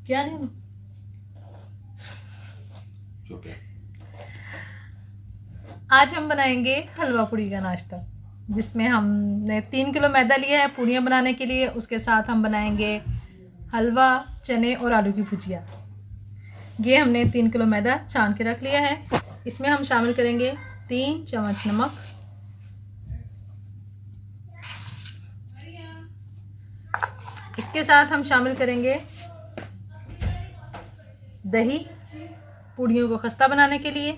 क्या नहीं चुप है। आज हम बनाएंगे हलवा पूड़ी का नाश्ता, जिसमें हमने 3 किलो मैदा लिया है पूड़ियाँ बनाने के लिए। उसके साथ हम बनाएंगे हलवा, चने और आलू की भुजिया। ये हमने 3 किलो मैदा छान के रख लिया है। इसमें हम शामिल करेंगे 3 चम्मच नमक, इसके साथ हम शामिल करेंगे दही पूड़ियों को खस्ता बनाने के लिए।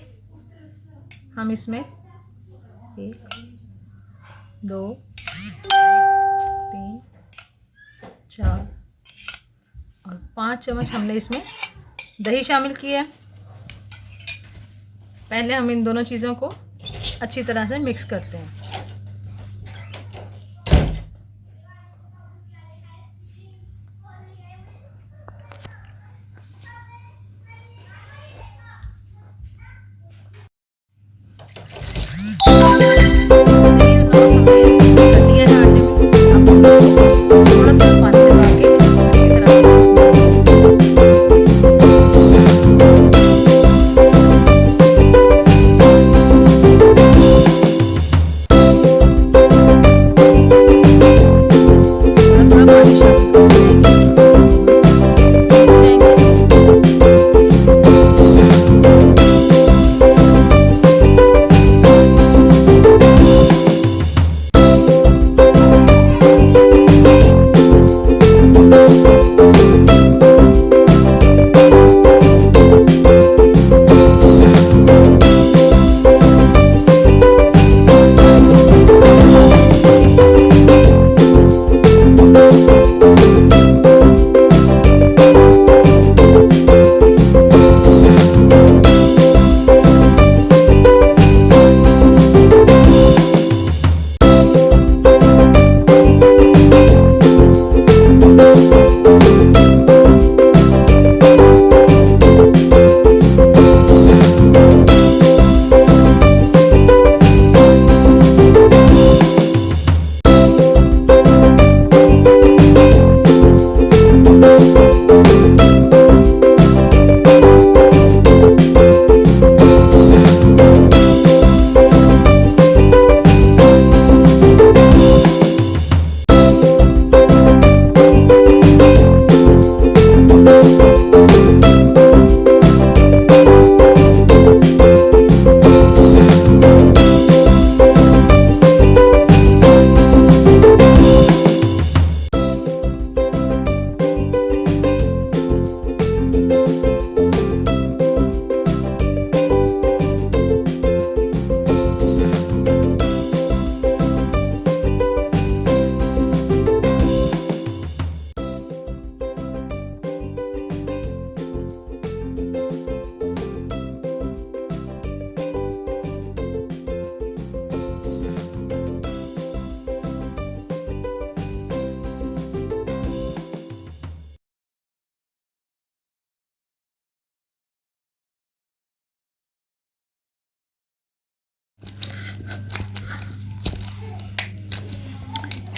हम इसमें 1 2 3 4 और 5 चम्मच हमने इसमें दही शामिल किया है। पहले हम इन दोनों चीज़ों को अच्छी तरह से मिक्स करते हैं।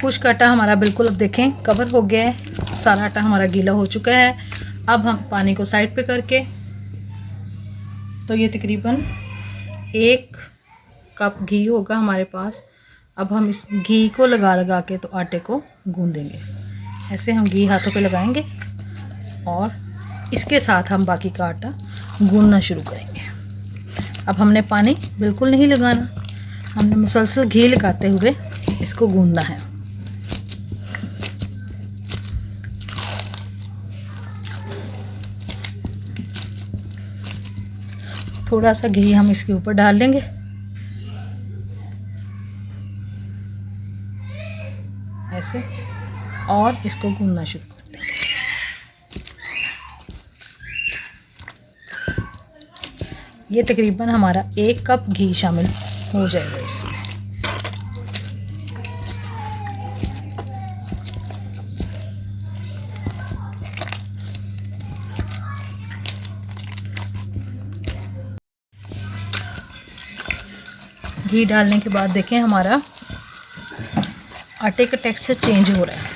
खुश्क आटा हमारा बिल्कुल अब देखें कवर हो गया है, सारा आटा हमारा गीला हो चुका है। अब हम पानी को साइड पे करके, तो ये तकरीबन 1 कप घी होगा हमारे पास। अब हम इस घी को लगा लगा के तो आटे को गूंदेंगे। ऐसे हम घी हाथों पे लगाएंगे और इसके साथ हम बाकी का आटा गूंदना शुरू करेंगे। अब हमने पानी बिल्कुल नहीं लगाना, हमने मुसलसल घी लगाते हुए इसको गूंदना है। थोड़ा सा घी हम इसके ऊपर डाल लेंगे। ऐसे, और इसको गूंदना शुरू कर देंगे। ये तकरीबन हमारा 1 कप घी शामिल हो जाएगा इसमें। घी डालने के बाद देखें हमारा आटे का टेक्सचर चेंज हो रहा है।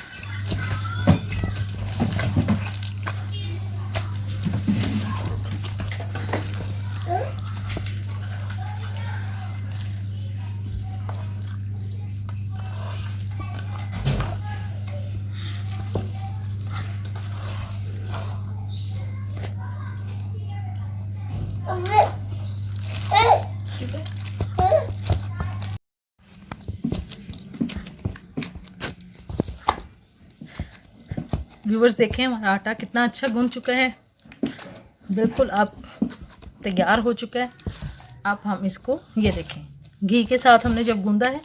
ठीक है। व्यूवर्स देखें हमारा आटा कितना अच्छा गूंद चुका है, बिल्कुल अब तैयार हो चुका है। अब हम इसको ये देखें, घी के साथ हमने जब गूंदा है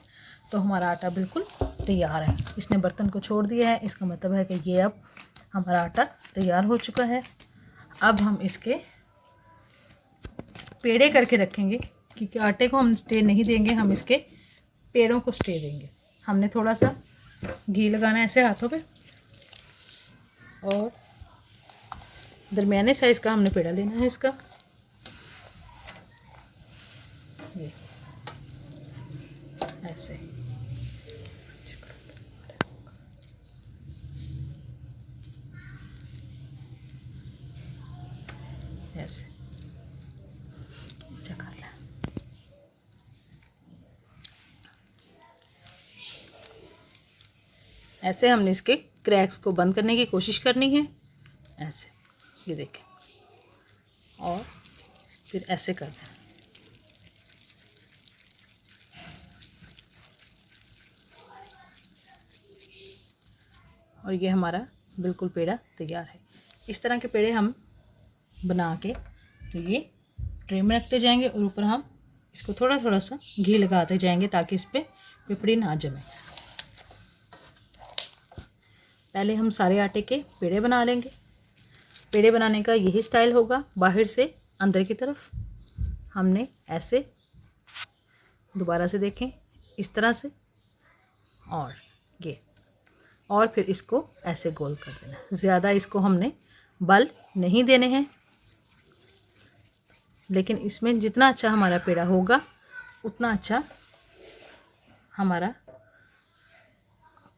तो हमारा आटा बिल्कुल तैयार है। इसने बर्तन को छोड़ दिया है, इसका मतलब है कि ये अब हमारा आटा तैयार हो चुका है। अब हम इसके पेड़े करके रखेंगे, क्योंकि आटे को हम स्टे नहीं देंगे, हम इसके पेड़ों को स्टे देंगे। हमने थोड़ा सा घी लगाना है ऐसे हाथों पे, और दरमियाने साइज़ का हमने पेड़ा लेना है इसका। ये ऐसे ऐसे अच्छा कर लिया। ऐसे हमने इसके क्रैक्स को बंद करने की कोशिश करनी है, ऐसे, ये देखें, और फिर ऐसे करना है। और ये हमारा बिल्कुल पेड़ा तैयार है। इस तरह के पेड़े हम बना के तो ये ट्रे में रखते जाएंगे, और ऊपर हम इसको थोड़ा थोड़ा सा घी लगाते जाएंगे ताकि इस पर पिपड़ी ना जमे। पहले हम सारे आटे के पेड़े बना लेंगे। पेड़े बनाने का यही स्टाइल होगा, बाहर से अंदर की तरफ हमने ऐसे, दोबारा से देखें, इस तरह से, और ये, और फिर इसको ऐसे गोल कर देना। ज़्यादा इसको हमने बल नहीं देने हैं, लेकिन इसमें जितना अच्छा हमारा पेड़ा होगा उतना अच्छा हमारा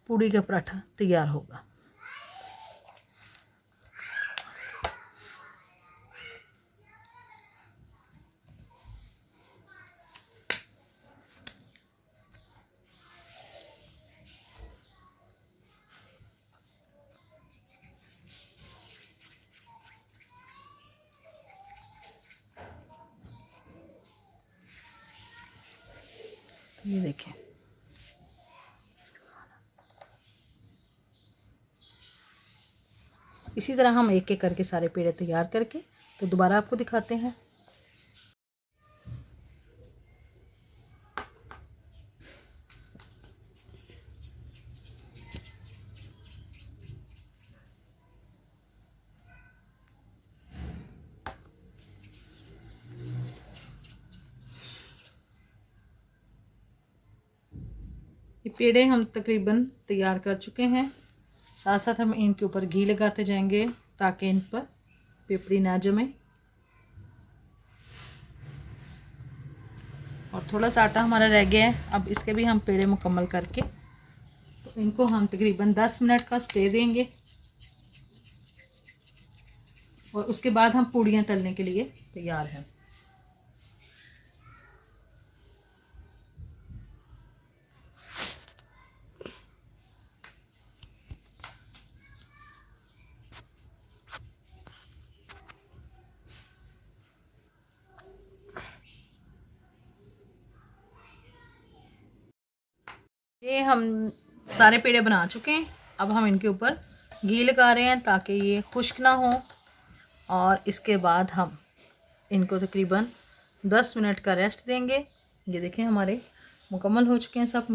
पूड़ी का पराठा तैयार होगा। ये देखें, इसी तरह हम एक एक करके सारे पेड़े तैयार करके तो दोबारा आपको दिखाते हैं। ये पेड़े हम तकरीबन तैयार कर चुके हैं। साथ साथ हम इनके ऊपर घी लगाते जाएंगे ताकि इन पर पिपड़ी ना जमे। और थोड़ा सा आटा हमारा रह गया है, अब इसके भी हम पेड़े मुकम्मल करके तो इनको हम तकरीबन 10 मिनट का स्टे देंगे, और उसके बाद हम पूड़ियाँ तलने के लिए तैयार हैं। ये हम सारे पेड़े बना चुके हैं। अब हम इनके ऊपर घी लगा रहे हैं ताकि ये खुश्क ना हो, और इसके बाद हम इनको तकरीबन 10 मिनट का रेस्ट देंगे। ये देखें हमारे मुकम्मल हो चुके हैं सब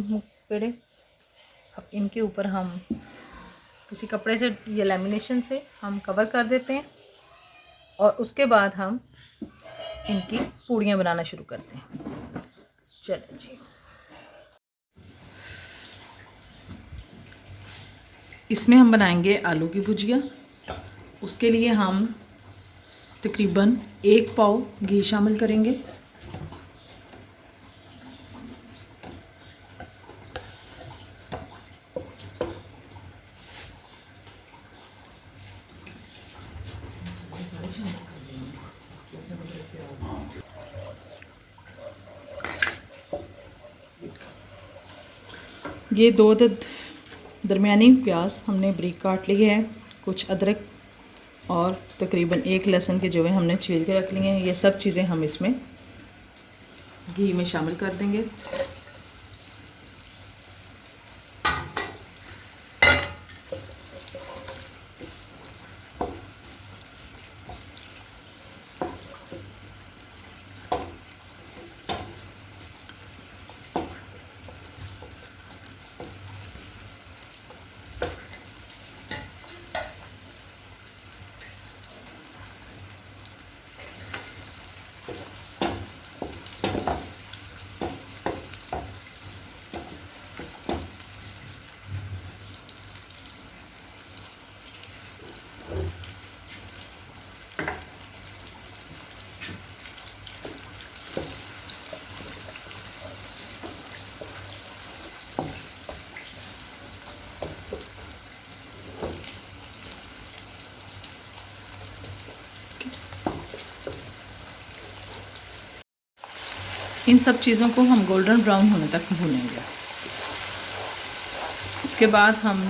पेड़े। अब इनके ऊपर हम किसी कपड़े से या लेमिनेशन से हम कवर कर देते हैं, और उसके बाद हम इनकी पूड़ियाँ बनाना शुरू करते हैं। चलें जी। इसमें हम बनाएंगे आलू की भुजिया। उसके लिए हम तकरीबन 1 पाव घी शामिल करेंगे। ये 2 दरमियानी प्याज हमने बारीक काट लिए है, कुछ अदरक और तकरीबन 1 लहसुन के जवे हमने छील के रख लिए हैं। ये सब चीज़ें हम इसमें घी में शामिल कर देंगे। इन सब चीज़ों को हम गोल्डन ब्राउन होने तक भूनेंगे। उसके बाद हम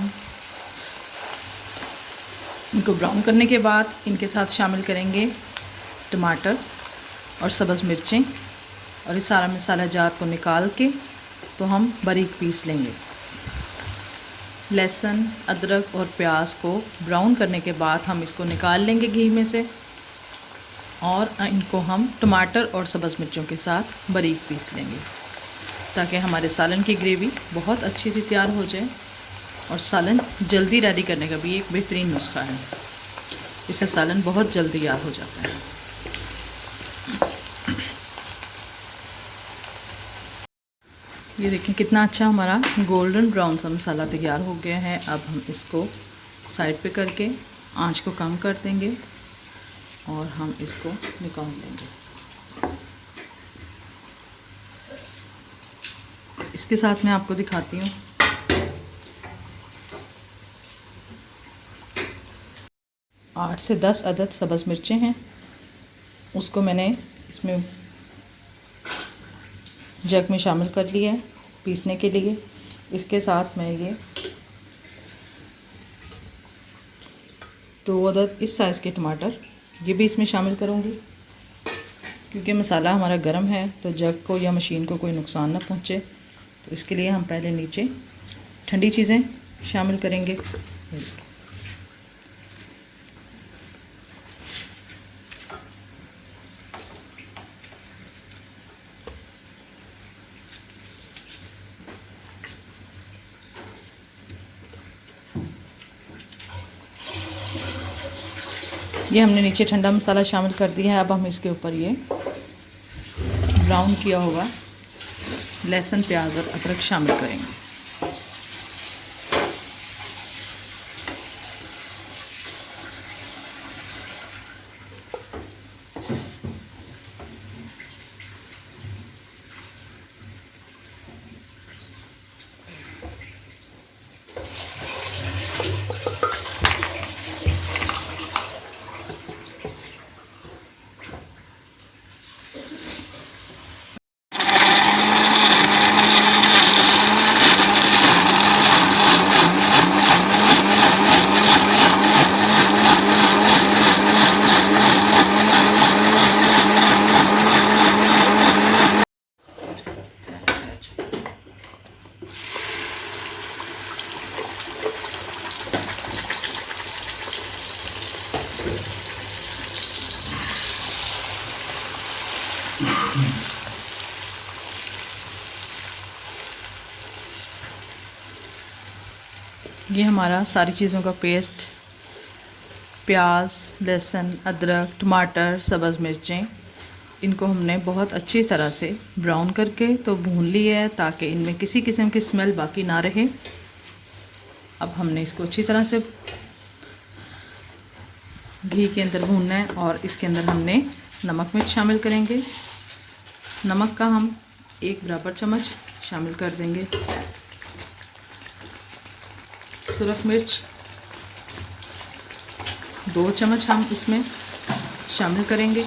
इनको ब्राउन करने के बाद इनके साथ शामिल करेंगे टमाटर और सब्ज़ मिर्चें, और इस सारा मसाला जात को निकाल के तो हम बारीक पीस लेंगे। लहसुन, अदरक और प्याज को ब्राउन करने के बाद हम इसको निकाल लेंगे घी में से, और इनको हम टमाटर और सब्ज़ मिर्चों के साथ बारीक पीस लेंगे, ताकि हमारे सालन की ग्रेवी बहुत अच्छी सी तैयार हो जाए। और सालन जल्दी रेडी करने का भी एक बेहतरीन नुस्खा है, इससे सालन बहुत जल्दी तैयार हो जाता है। ये देखें कितना अच्छा हमारा गोल्डन ब्राउन सा मसाला तैयार हो गया है। अब हम इसको साइड पे करके आंच को कम कर देंगे और हम इसको निकाल लेंगे। इसके साथ मैं आपको दिखाती हूँ। आठ से 10 अदद सब्ज़ मिर्चें हैं, उसको मैंने इसमें जग में शामिल कर लिया है पीसने के लिए। इसके साथ मैं ये 2 अदद इस साइज़ के टमाटर ये भी इसमें शामिल करूँगी, क्योंकि मसाला हमारा गर्म है तो जग को या मशीन को कोई नुकसान ना पहुँचे, तो इसके लिए हम पहले नीचे ठंडी चीज़ें शामिल करेंगे। ये हमने नीचे ठंडा मसाला शामिल कर दिया है। अब हम इसके ऊपर ये ब्राउन किया हुआ लहसुन, प्याज और अदरक शामिल करेंगे। ये हमारा सारी चीज़ों का पेस्ट, प्याज, लहसुन, अदरक, टमाटर, सब्ज़ मिर्चें, इनको हमने बहुत अच्छी तरह से ब्राउन करके तो भून लिया है, ताकि इनमें किसी किस्म की स्मेल बाकी ना रहे। अब हमने इसको अच्छी तरह से घी के अंदर भूनना है, और इसके अंदर हमने नमक मिर्च शामिल करेंगे। नमक का हम 1 बराबर चम्मच शामिल कर देंगे। सुरख मिर्च 2 चम्मच हम इसमें शामिल करेंगे,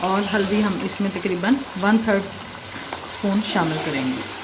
और हल्दी हम इसमें तकरीबन 1/3 स्पून शामिल करेंगे।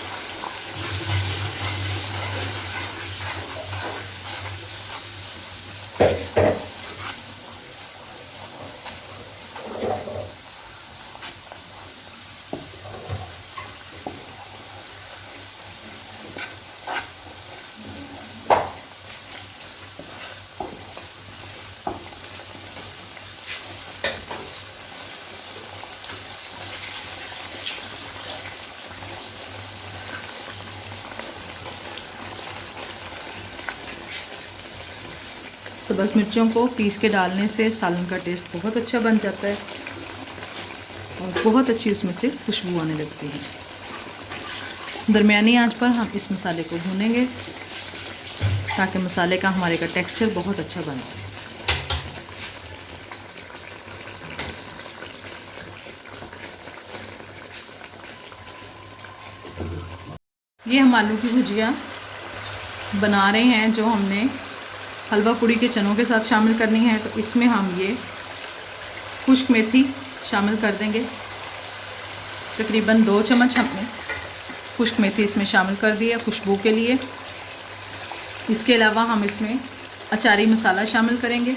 सब्ज़ मिर्चों को पीस के डालने से सालन का टेस्ट बहुत अच्छा बन जाता है और बहुत अच्छी उसमें से खुशबू आने लगती है। दरमियानी आंच पर हम इस मसाले को भूनेंगे ताकि मसाले का हमारे का टेक्सचर बहुत अच्छा बन जाए। ये हम आलू की भुजिया बना रहे हैं जो हमने हलवा पूड़ी के चनों के साथ शामिल करनी है। तो इसमें हम ये खुश्क मेथी शामिल कर देंगे। तकरीबन 2 चम्मच हमने खुश्क मेथी इसमें शामिल कर दिया खुशबू के लिए। इसके अलावा हम इसमें अचारी मसाला शामिल करेंगे।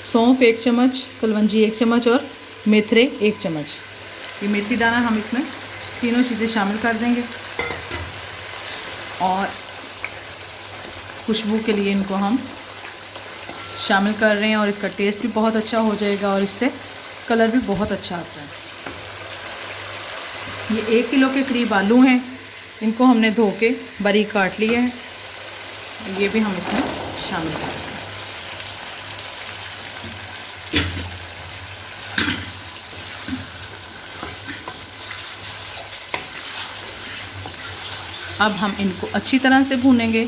सौंफ 1 चम्मच, कलवंजी 1 चम्मच और मेथरे 1 चम्मच। ये मेथी दाना हम इसमें तीनों चीज़ें शामिल कर देंगे और खुशबू के लिए इनको हम शामिल कर रहे हैं और इसका टेस्ट भी बहुत अच्छा हो जाएगा और इससे कलर भी बहुत अच्छा आता है। ये 1 किलो के करीब आलू हैं, इनको हमने धो के बारीक काट लिया है। ये भी हम इसमें शामिल कर दें। अब हम इनको अच्छी तरह से भूनेंगे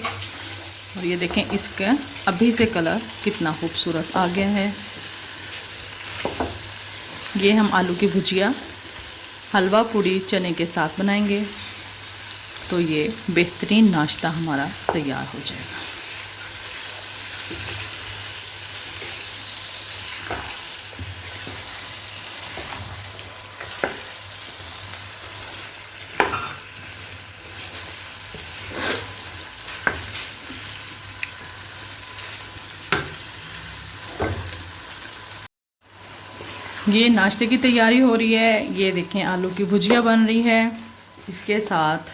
और ये देखें इसका अभी से कलर कितना खूबसूरत आ गया है। ये हम आलू की भुजिया हलवा पूड़ी चने के साथ बनाएंगे तो ये बेहतरीन नाश्ता हमारा तैयार हो जाएगा। ये नाश्ते की तैयारी हो रही है। ये देखें आलू की भुजिया बन रही है। इसके साथ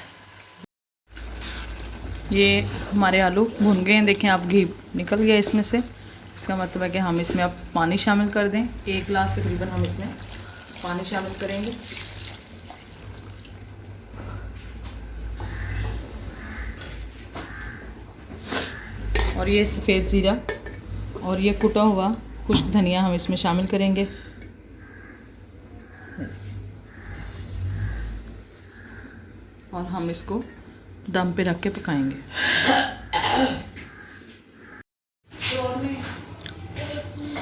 ये हमारे आलू भुन गए हैं। देखें आप घी निकल गया इसमें से। इसका मतलब है कि हम इसमें अब पानी शामिल कर दें। 1 गिलास तकरीबन हम इसमें पानी शामिल करेंगे। और ये सफ़ेद ज़ीरा और ये कुटा हुआ खुश्क धनिया हम इसमें शामिल करेंगे। और हम इसको दम पे रख के पकाएंगे।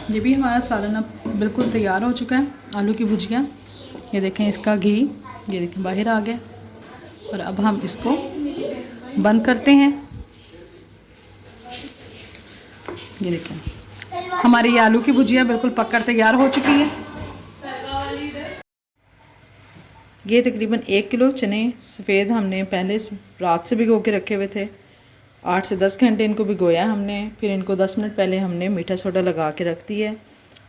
ये भी हमारा सालन अब बिल्कुल तैयार हो चुका है, आलू की भुजिया। ये देखें इसका घी ये देखें बाहर आ गया। और अब हम इसको बंद करते हैं। ये देखें हमारी ये आलू की भुजिया बिल्कुल पककर तैयार हो चुकी है। ये तकरीबन 1 किलो चने सफ़ेद हमने पहले रात से भिगो के रखे हुए थे। 8 से 10 घंटे इनको भिगोया हमने। फिर इनको 10 मिनट पहले हमने मीठा सोडा लगा के रख दिया है।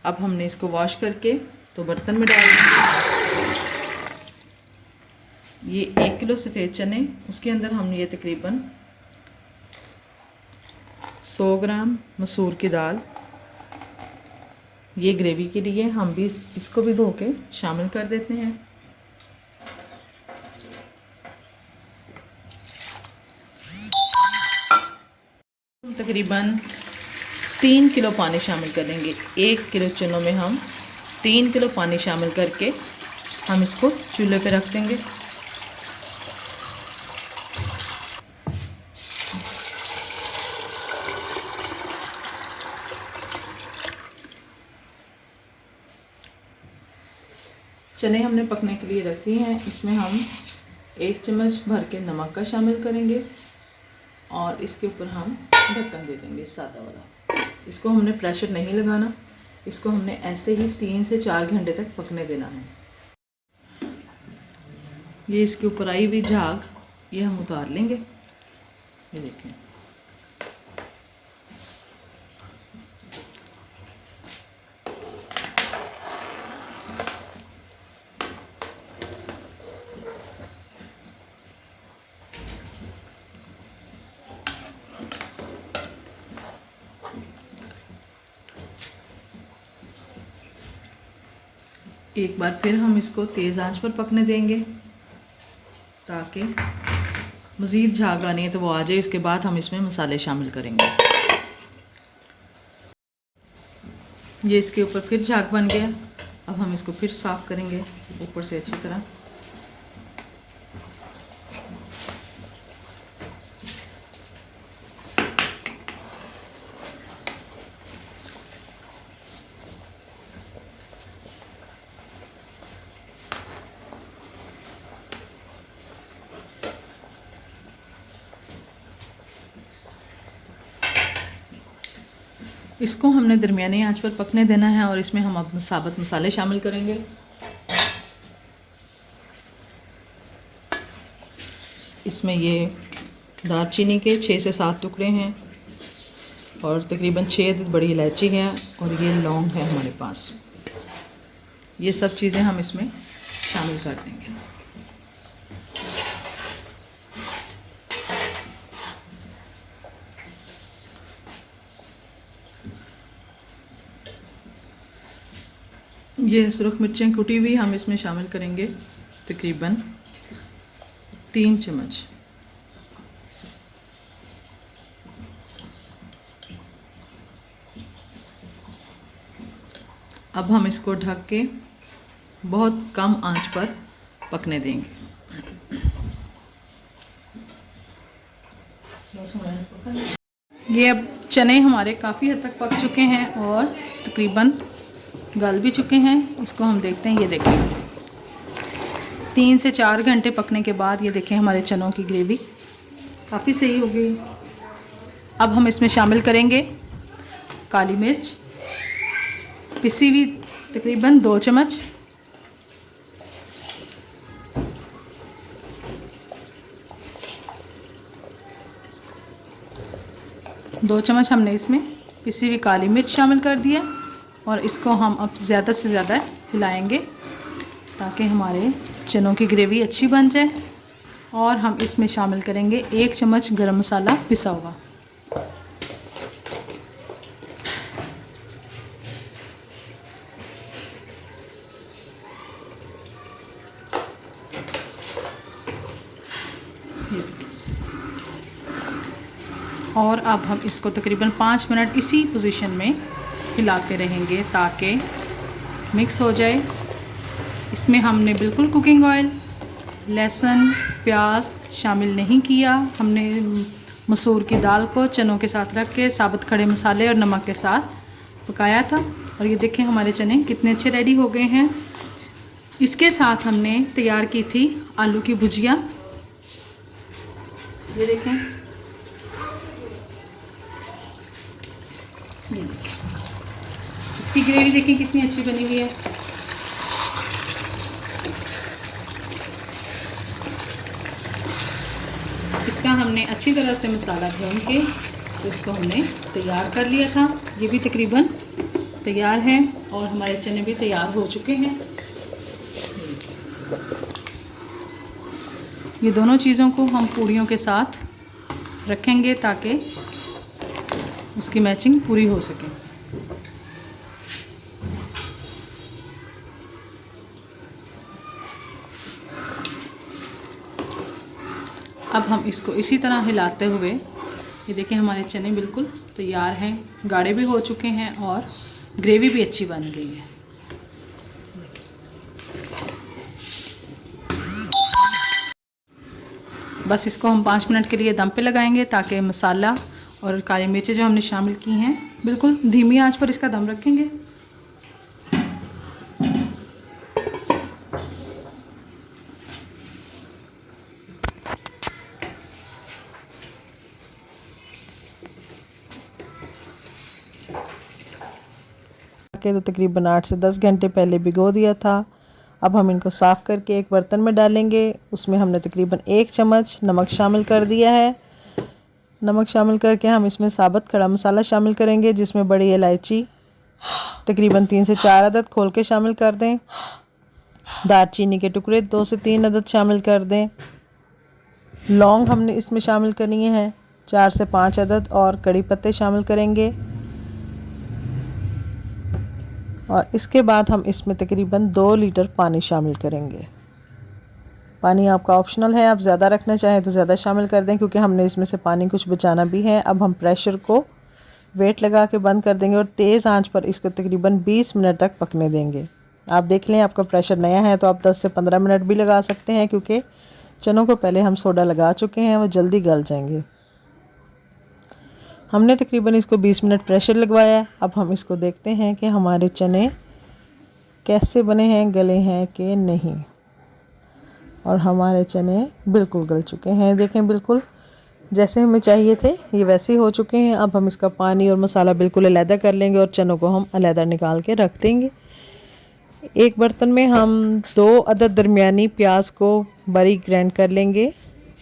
अब हमने इसको वॉश करके तो बर्तन में डाल दिया। ये 1 किलो सफ़ेद चने, उसके अंदर हमने ये तकरीबन 100 ग्राम मसूर की दाल, ये ग्रेवी के लिए हम भी इसको भी धो के शामिल कर देते हैं। तकरीबन 3 किलो पानी शामिल करेंगे। 1 किलो चनों में हम 3 किलो पानी शामिल करके हम इसको चूल्हे पे रख देंगे। चने हमने पकने के लिए रख दिए हैं। इसमें हम 1 चम्मच भर के नमक का शामिल करेंगे और इसके ऊपर हम ढक्कन दे देंगे सादा वाला। इसको हमने प्रेशर नहीं लगाना, इसको हमने ऐसे ही 3 से 4 घंटे तक पकने देना है। ये इसके ऊपर आई हुई झाग ये हम उतार लेंगे। ये देखें एक बार फिर हम इसको तेज़ आंच पर पकने देंगे ताकि मज़ीद झाग आनी है तो वो आ जाए। इसके बाद हम इसमें मसाले शामिल करेंगे। ये इसके ऊपर फिर झाग बन गया। अब हम इसको फिर साफ़ करेंगे ऊपर से अच्छी तरह। इसको हमने दरमियानी आंच पर पकने देना है और इसमें हम अब साबुत मसाले शामिल करेंगे। इसमें ये दालचीनी के 6 से 7 टुकड़े हैं और तकरीबन 6 अदद बड़ी इलायची है और ये लौंग है हमारे पास। ये सब चीज़ें हम इसमें शामिल कर देंगे। ये सुरख मिर्चें कुटी हुई हम इसमें शामिल करेंगे, तकरीबन 3 चम्मच। अब हम इसको ढक के बहुत कम आंच पर पकने देंगे। ये अब चने हमारे काफ़ी हद तक पक चुके हैं और तकरीबन गल भी चुके हैं। इसको हम देखते हैं। ये देखें 3 से 4 घंटे पकने के बाद ये देखें हमारे चनों की ग्रेवी काफ़ी सही हो गई। अब हम इसमें शामिल करेंगे काली मिर्च पिसी हुई, तकरीबन 2 चम्मच। दो चम्मच हमने इसमें पिसी हुई काली मिर्च शामिल कर दिया और इसको हम अब ज़्यादा से ज़्यादा हिलाएंगे ताकि हमारे चनों की ग्रेवी अच्छी बन जाए। और हम इसमें शामिल करेंगे 1 चम्मच गरम मसाला पिसा हुआ। और अब हम इसको तकरीबन 5 मिनट इसी पोजीशन में हिलाते रहेंगे ताकि मिक्स हो जाए। इसमें हमने बिल्कुल कुकिंग ऑयल, लहसुन, प्याज शामिल नहीं किया। हमने मसूर की दाल को चनों के साथ रख के साबुत खड़े मसाले और नमक के साथ पकाया था। और ये देखें हमारे चने कितने अच्छे रेडी हो गए हैं। इसके साथ हमने तैयार की थी आलू की भुजिया। ये देखें, ये देखें इसकी ग्रेवी देखें कितनी अच्छी बनी हुई है। इसका हमने अच्छी तरह से मसाला भून के तो इसको हमने तैयार कर लिया था। ये भी तकरीबन तैयार है और हमारे चने भी तैयार हो चुके हैं। ये दोनों चीज़ों को हम पूड़ियों के साथ रखेंगे ताकि उसकी मैचिंग पूरी हो सके। अब हम इसको इसी तरह हिलाते हुए, ये देखें हमारे चने बिल्कुल तैयार हैं, गाढ़े भी हो चुके हैं और ग्रेवी भी अच्छी बन गई है। बस इसको हम 5 मिनट के लिए दम पे लगाएंगे ताकि मसाला और काली मिर्चें जो हमने शामिल की हैं बिल्कुल धीमी आंच पर इसका दम रखेंगे। के तो तकरीबन 8 से 10 घंटे पहले भिगो दिया था। अब हम इनको साफ़ करके एक बर्तन में डालेंगे। उसमें हमने तकरीबन 1 चम्मच नमक शामिल कर दिया है। नमक शामिल करके हम इसमें साबुत खड़ा मसाला शामिल करेंगे, जिसमें बड़ी इलायची तकरीबन 3 से 4 अदद खोल के शामिल कर दें। दालचीनी के टुकड़े 2 से 3 अदद शामिल कर दें। लौंग हमने इसमें शामिल करनी है 4 से 5 अदद और कड़ी पत्ते शामिल करेंगे। और इसके बाद हम इसमें तकरीबन 2 लीटर पानी शामिल करेंगे। पानी आपका ऑप्शनल है, आप ज़्यादा रखना चाहें तो ज़्यादा शामिल कर दें क्योंकि हमने इसमें से पानी कुछ बचाना भी है। अब हम प्रेशर को वेट लगा के बंद कर देंगे और तेज़ आंच पर इसको तकरीबन 20 मिनट तक पकने देंगे। आप देख लें, आपका प्रेशर नया है तो आप 10 से 15 मिनट भी लगा सकते हैं, क्योंकि चनों को पहले हम सोडा लगा चुके हैं, वो जल्दी गल जाएंगे। हमने तकरीबन इसको 20 मिनट प्रेशर लगवाया है। अब हम इसको देखते हैं कि हमारे चने कैसे बने हैं, गले हैं कि नहीं। और हमारे चने बिल्कुल गल चुके हैं, देखें बिल्कुल जैसे हमें चाहिए थे ये वैसे ही हो चुके हैं। अब हम इसका पानी और मसाला बिल्कुल अलहदा कर लेंगे और चनों को हम अलहदा निकाल के रख देंगे। एक बर्तन में हम 2 अदद दरमियानी प्याज को बारीक ग्राइंड कर लेंगे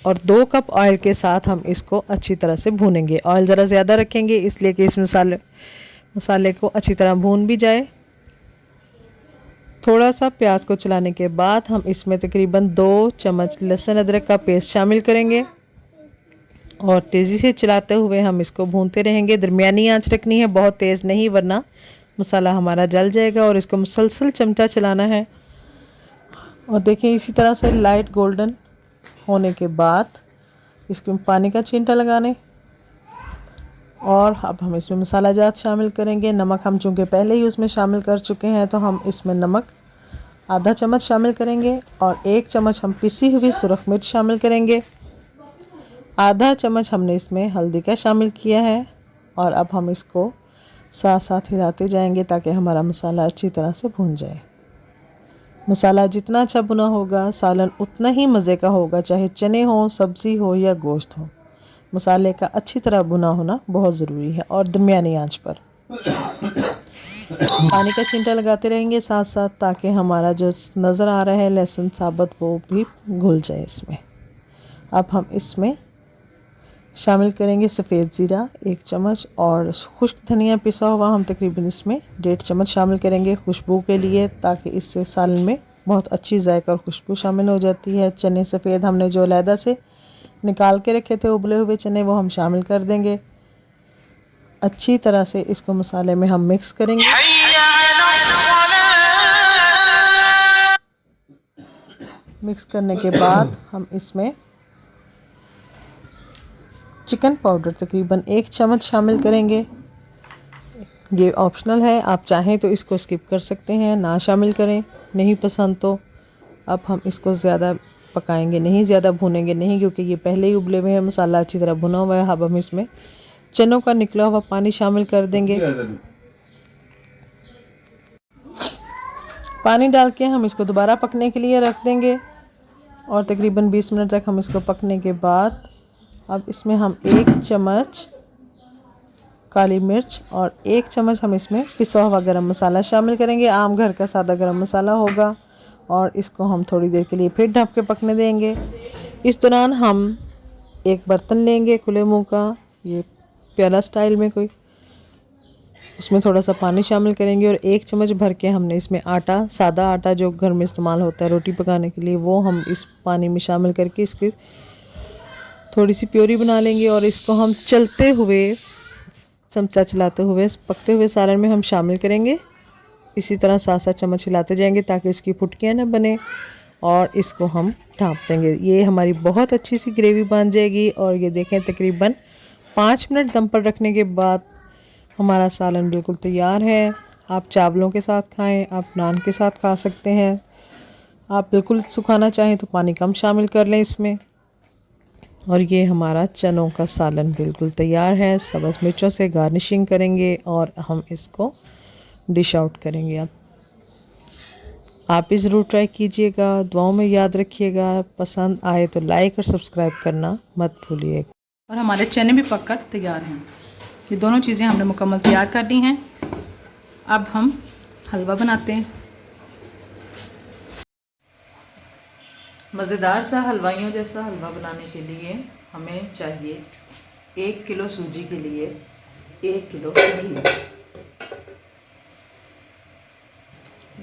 और 2 कप ऑयल के साथ हम इसको अच्छी तरह से भूनेंगे। ऑयल ज़रा ज़्यादा रखेंगे इसलिए कि इस मसाले को अच्छी तरह भून भी जाए। थोड़ा सा प्याज को चलाने के बाद हम इसमें तकरीबन 2 चम्मच लहसुन अदरक का पेस्ट शामिल करेंगे और तेज़ी से चलाते हुए हम इसको भूनते रहेंगे। दरमियानी आंच रखनी है, बहुत तेज़ नहीं, वरना मसाला हमारा जल जाएगा। और इसको मुसलसल चमचा चलाना है। और देखिए इसी तरह से लाइट गोल्डन होने के बाद इसमें पानी का छींटा लगाने। और अब हम इसमें मसाला जात शामिल करेंगे। नमक हम चूँकि पहले ही उसमें शामिल कर चुके हैं तो हम इसमें नमक आधा चम्मच शामिल करेंगे और 1 चम्मच हम पिसी हुई सुरख मिर्च शामिल करेंगे। आधा चम्मच हमने इसमें हल्दी का शामिल किया है। और अब हम इसको साथ साथ हिलाते जाएंगे ताकि हमारा मसाला अच्छी तरह से भून जाए। मसाला जितना अच्छा भुना होगा सालन उतना ही मज़े का होगा, चाहे चने हो, सब्ज़ी हो या गोश्त हो। मसाले का अच्छी तरह भुना होना बहुत ज़रूरी है और दरमियानी आंच पर। पानी का छींटा लगाते रहेंगे साथ साथ, ताकि हमारा जो नज़र आ रहा है लहसुन साबुत वो भी घुल जाए इसमें। अब हम इसमें शामिल करेंगे सफ़ेद ज़ीरा 1 चम्मच और खुश्क धनिया पिसा हुआ हम तकरीबन इसमें 1.5 चम्मच शामिल करेंगे खुशबू के लिए, ताकि इससे सालन में बहुत अच्छी जायका और खुशबू शामिल हो जाती है। चने सफ़ेद हमने जो अलहदा से निकाल के रखे थे उबले हुए चने, वो हम शामिल कर देंगे। अच्छी तरह से इसको मसाले में हम मिक्स करेंगे। मिक्स करने के बाद हम इसमें चिकन पाउडर तकरीबन 1 चम्मच शामिल करेंगे। ये ऑप्शनल है, आप चाहें तो इसको स्किप कर सकते हैं, ना शामिल करें, नहीं पसंद तो। अब हम इसको ज़्यादा पकाएंगे नहीं, ज़्यादा भूनेंगे नहीं, क्योंकि ये पहले ही उबले हुए हैं, मसाला अच्छी तरह भुना हुआ है। अब हम इसमें चनों का निकला हुआ पानी शामिल कर देंगे। पानी डाल के हम इसको दोबारा पकने के लिए रख देंगे और तकरीबन 20 मिनट तक हम इसको पकने के बाद अब इसमें हम 1 चम्मच काली मिर्च और 1 चम्मच हम इसमें पिसा हुआ गरम मसाला शामिल करेंगे। आम घर का सादा गरम मसाला होगा और इसको हम थोड़ी देर के लिए फिर ढक के पकने देंगे। इस दौरान हम एक बर्तन लेंगे खुले मुंह का, ये प्याला स्टाइल में कोई, उसमें थोड़ा सा पानी शामिल करेंगे और 1 चम्मच भर के हमने इसमें आटा, सादा आटा जो घर में इस्तेमाल होता है रोटी पकाने के लिए, वो हम इस पानी में शामिल करके इसकी थोड़ी सी प्योरी बना लेंगे। और इसको हम चलते हुए, चमचा चलाते हुए पकते हुए सालन में हम शामिल करेंगे। इसी तरह साथ साथ चम्मच हिलाते जाएंगे ताकि इसकी फुटकियाँ ना बने और इसको हम ढाँप देंगे। ये हमारी बहुत अच्छी सी ग्रेवी बन जाएगी। और ये देखें तकरीबन 5 मिनट दम पर रखने के बाद हमारा सालन बिल्कुल तैयार है। आप चावलों के साथ खाएं, आप नान के साथ खा सकते हैं। आप बिल्कुल सुखाना चाहें तो पानी कम शामिल कर लें इसमें। और ये हमारा चनों का सालन बिल्कुल तैयार है। सब्ज़ मिर्चों से गार्निशिंग करेंगे और हम इसको डिश आउट करेंगे। आप भी ज़रूर ट्राई कीजिएगा। दुआओं में याद रखिएगा। पसंद आए तो लाइक और सब्सक्राइब करना मत भूलिएगा। और हमारे चने भी पककर तैयार हैं। ये दोनों चीज़ें हमने मुकम्मल तैयार कर ली हैं। अब हम हलवा बनाते हैं। मज़ेदार सा हलवाइयों जैसा हलवा बनाने के लिए हमें चाहिए 1 किलो सूजी के लिए 1 किलो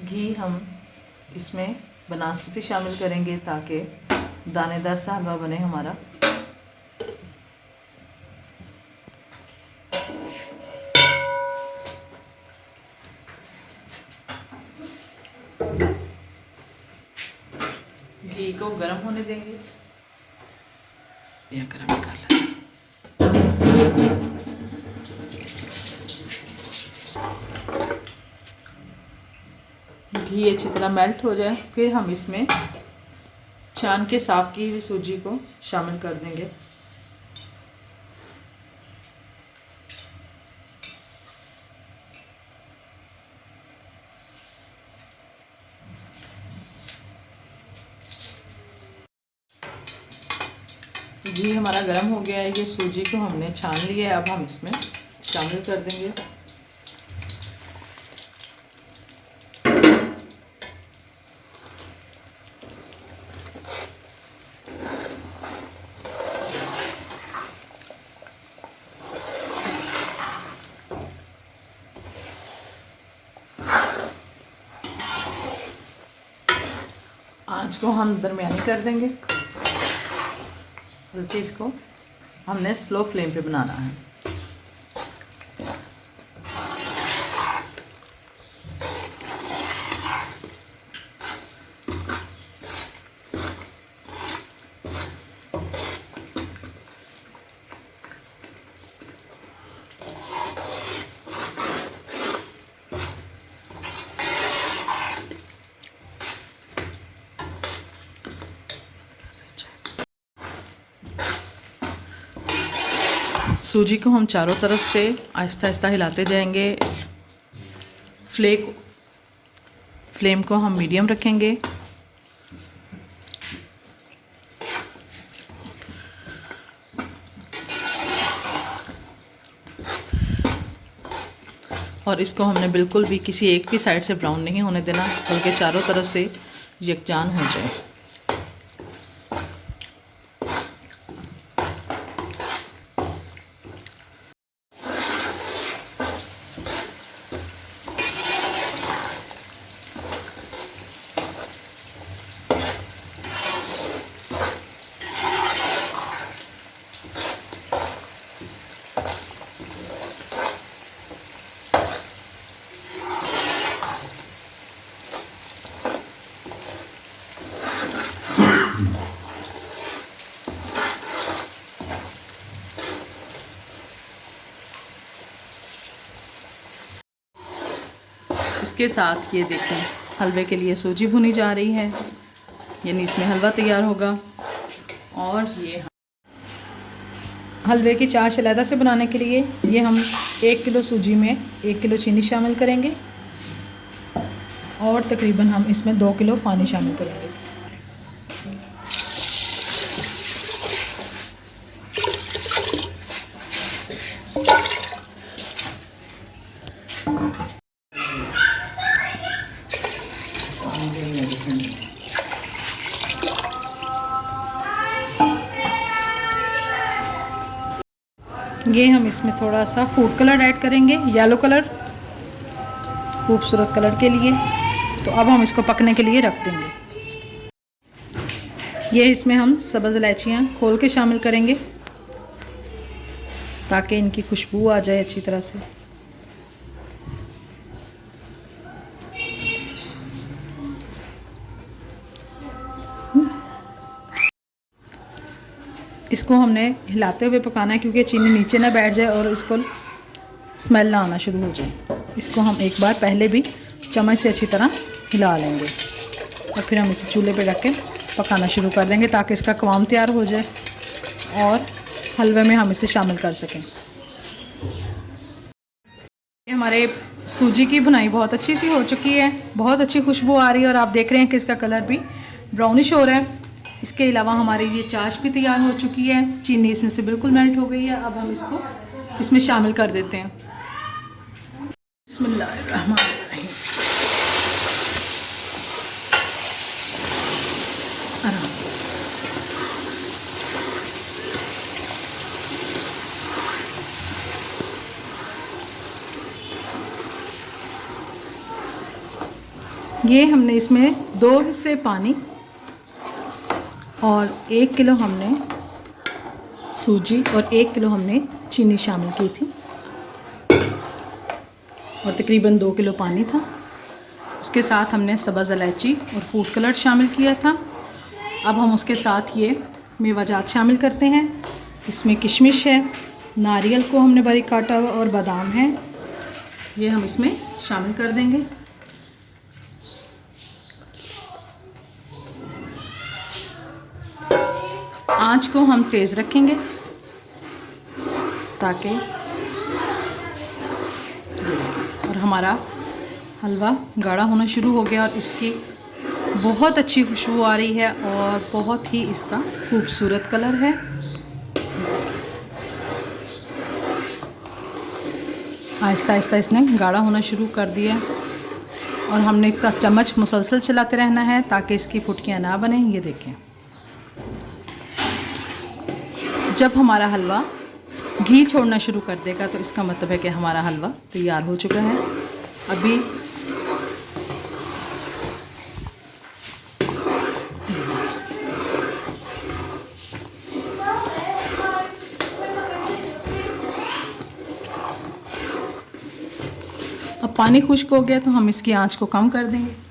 घी हम इसमें बनास्पति शामिल करेंगे ताकि दानेदार सा हलवा बने हमारा। घी को गर्म होने देंगे या गर्म कर लें। घी अच्छी तरह मेल्ट हो जाए, फिर हम इसमें छान के साफ़ की हुई सूजी को शामिल कर देंगे। घी हमारा गर्म हो गया है, ये सूजी को हमने छान लिया है, अब हम इसमें शामिल कर देंगे। आंच को हम दरमियानी कर देंगे, बल्कि इसको हमने स्लो फ्लेम पे बनाना है। सूजी को हम चारों तरफ से आहिस्ता आहिस्ता हिलाते जाएंगे। फ्लेम को हम मीडियम रखेंगे। और इसको हमने बिल्कुल भी किसी एक भी साइड से ब्राउन नहीं होने देना, बल्कि चारों तरफ से यकजान हो जाए। इसके साथ ये देखें, हलवे के लिए सूजी भुनी जा रही है, यानी इसमें हलवा तैयार होगा। और ये हलवे की चाश अलहदा से बनाने के लिए ये हम 1 किलो सूजी में 1 किलो चीनी शामिल करेंगे और तकरीबन हम इसमें 2 किलो पानी शामिल करेंगे। ये हम इसमें थोड़ा सा फूड कलर ऐड करेंगे, येलो कलर, खूबसूरत कलर के लिए। तो अब हम इसको पकने के लिए रख देंगे। ये इसमें हम सब्ज़ इलायचियाँ खोल के शामिल करेंगे ताकि इनकी खुशबू आ जाए अच्छी तरह से। इसको हमने हिलाते हुए पकाना है क्योंकि चीनी नीचे ना बैठ जाए और इसको स्मेल ना आना शुरू हो जाए। इसको हम एक बार पहले भी चम्मच से अच्छी तरह हिला लेंगे और फिर हम इसे चूल्हे पे रख के पकाना शुरू कर देंगे ताकि इसका क़वाम तैयार हो जाए और हलवे में हम इसे शामिल कर सकें। हमारे सूजी की भुनाई बहुत अच्छी सी हो चुकी है, बहुत अच्छी खुशबू आ रही है और आप देख रहे हैं कि इसका कलर भी ब्राउनिश हो रहा है। इसके अलावा हमारी ये चाश भी तैयार हो चुकी है, चीनी इसमें से बिल्कुल मेल्ट हो गई है। अब हम इसको इसमें शामिल कर देते हैं। बिस्मिल्लाहिर्रहमानिर्रहीम। आराम से। ये हमने इसमें 2 हिस्से पानी और 1 किलो हमने सूजी और 1 किलो हमने चीनी शामिल की थी और तकरीबन 2 किलो पानी था। उसके साथ हमने सब्ज़ इलायची और फूड कलर शामिल किया था। अब हम उसके साथ ये मेवाजात शामिल करते हैं। इसमें किशमिश है, नारियल को हमने बारीक काटा हुआ और बादाम है, ये हम इसमें शामिल कर देंगे। आंच को हम तेज़ रखेंगे ताकि और हमारा हलवा गाढ़ा होना शुरू हो गया और इसकी बहुत अच्छी खुशबू आ रही है और बहुत ही इसका खूबसूरत कलर है। आहिस्ता आहिस्ता इसने गाढ़ा होना शुरू कर दिया और हमने इसका चम्मच मुसलसल चलाते रहना है ताकि इसकी फुटकियाँ ना बने। ये देखें, जब हमारा हलवा घी छोड़ना शुरू कर देगा तो इसका मतलब है कि हमारा हलवा तैयार हो चुका है। अभी अब पानी खुश्क हो गया तो हम इसकी आंच को कम कर देंगे।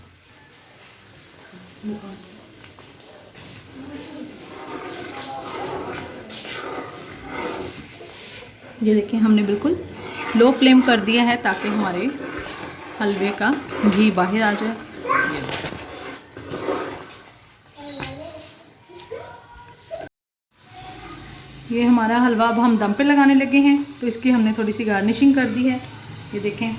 ये देखिए, हमने बिल्कुल लो फ्लेम कर दिया है ताकि हमारे हलवे का घी बाहर आ जाए। ये हमारा हलवा अब हम दम पे लगाने लगे हैं तो इसकी हमने थोड़ी सी गार्निशिंग कर दी है। ये देखें,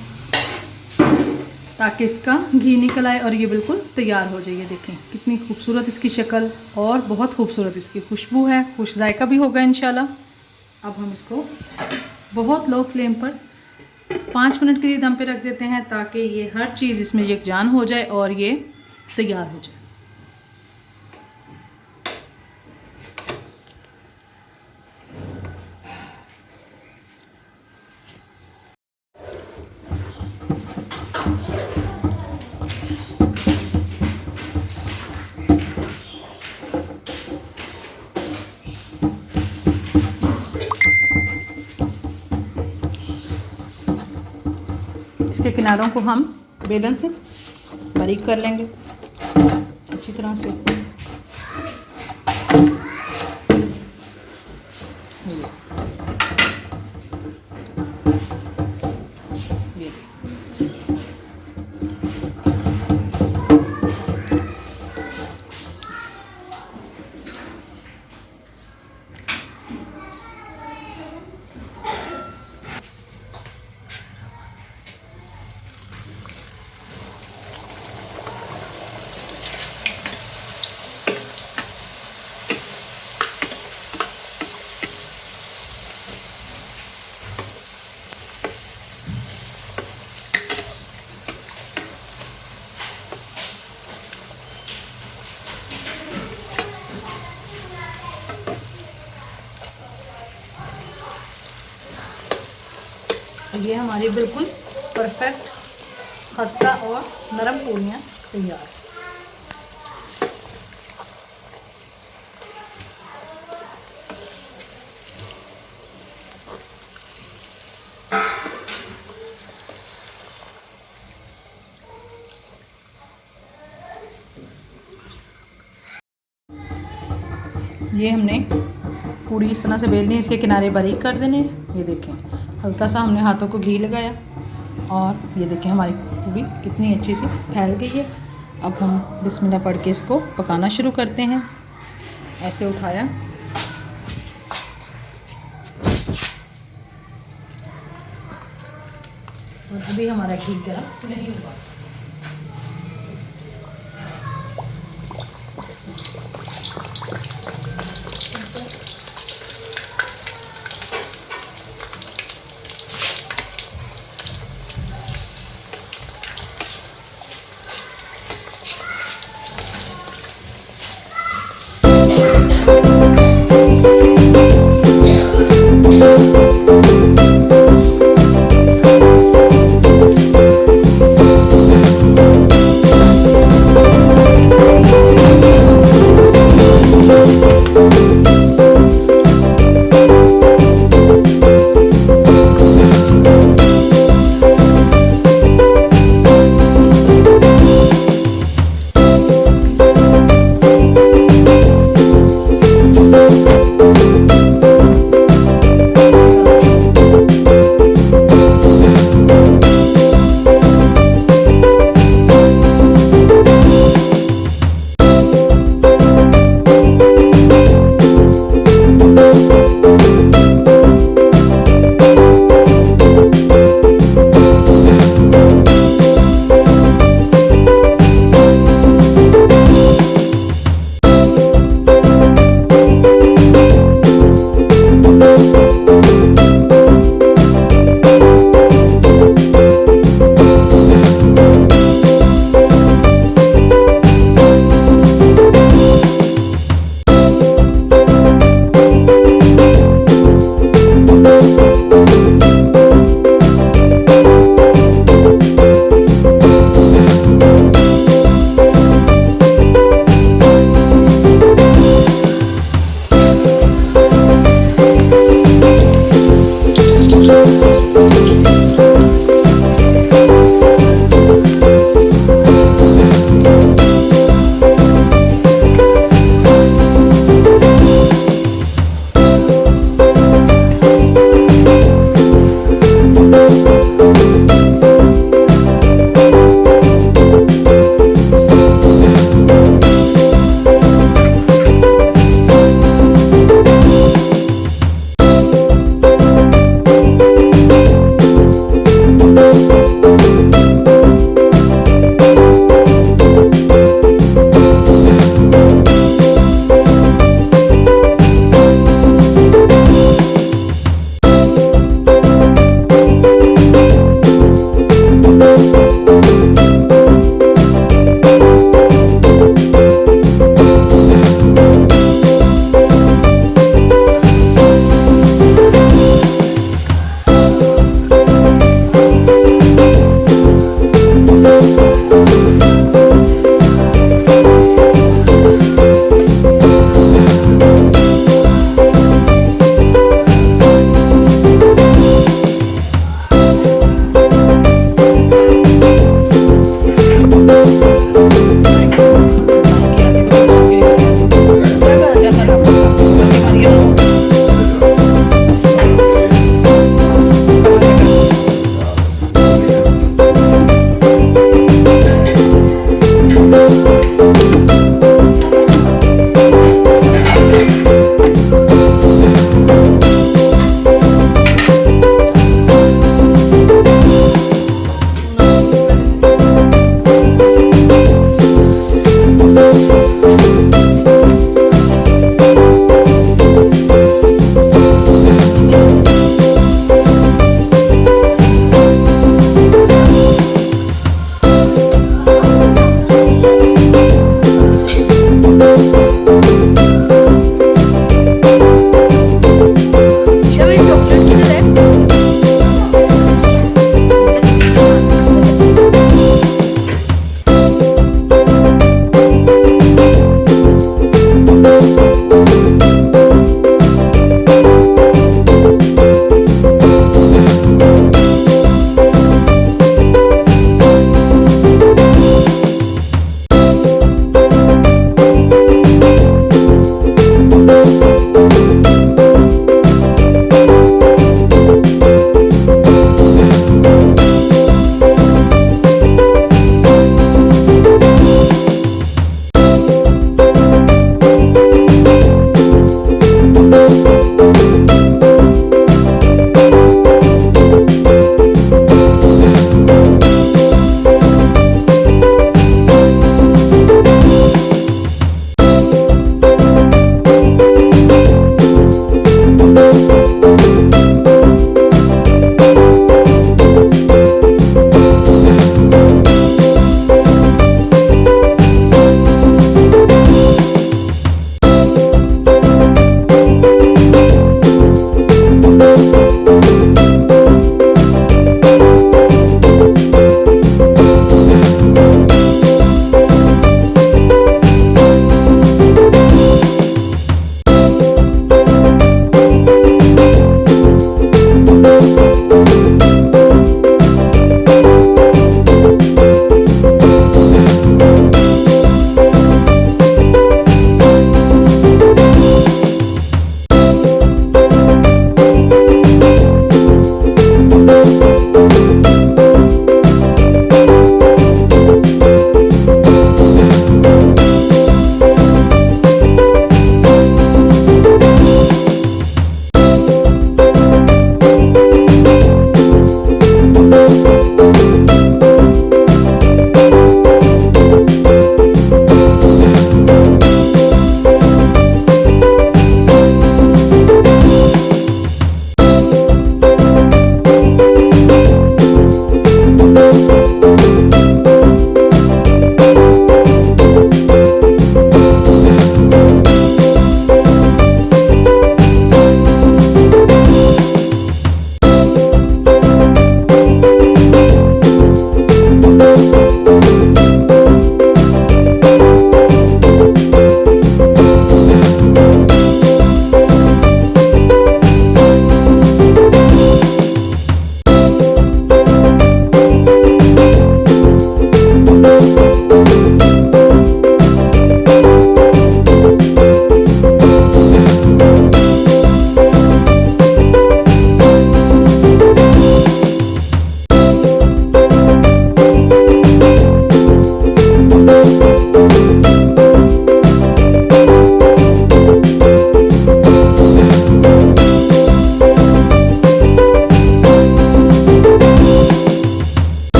ताकि इसका घी निकल आए और ये बिल्कुल तैयार हो जाए। ये देखें कितनी खूबसूरत इसकी शक्ल और बहुत खूबसूरत इसकी खुशबू है। खुश जायका भी होगा इंशाल्लाह। अब हम इसको बहुत लो फ्लेम पर 5 मिनट के लिए दम पे रख देते हैं ताकि ये हर चीज़ इसमें यकजान हो जाए और ये तैयार हो जाए। इसके किनारों को हम बेलन से बारीक कर लेंगे अच्छी तरह से। ये हमारी बिल्कुल परफेक्ट खस्ता और नरम पूरियाँ तैयार। ये हमने पूरी इस तरह से बेलनी है, इसके किनारे बारीक कर देने। ये देखें, हल्का सा हमने हाथों को घी लगाया और ये देखें हमारी पूरी कितनी अच्छी सी फैल गई है। अब हम बिस्मिल्लाह पढ़ के इसको पकाना शुरू करते हैं। ऐसे उठाया और अभी हमारा घी गर्म नहीं हुआ।